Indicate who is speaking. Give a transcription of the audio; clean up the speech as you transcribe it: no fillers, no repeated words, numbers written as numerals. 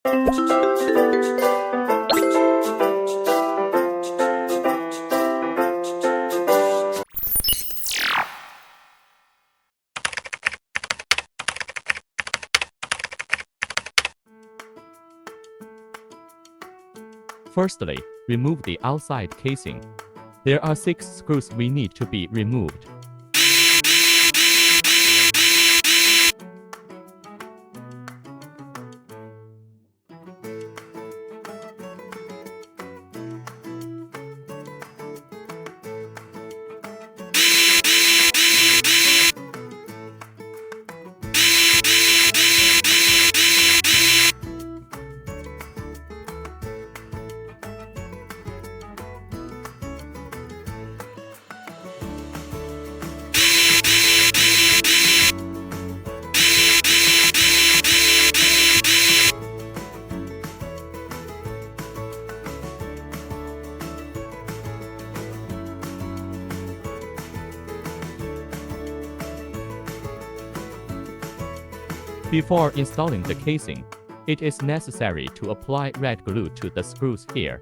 Speaker 1: Firstly, remove the outside casing. There are 6 screws we need to be removed. Before installing the casing, it is necessary to apply red glue to the screws here.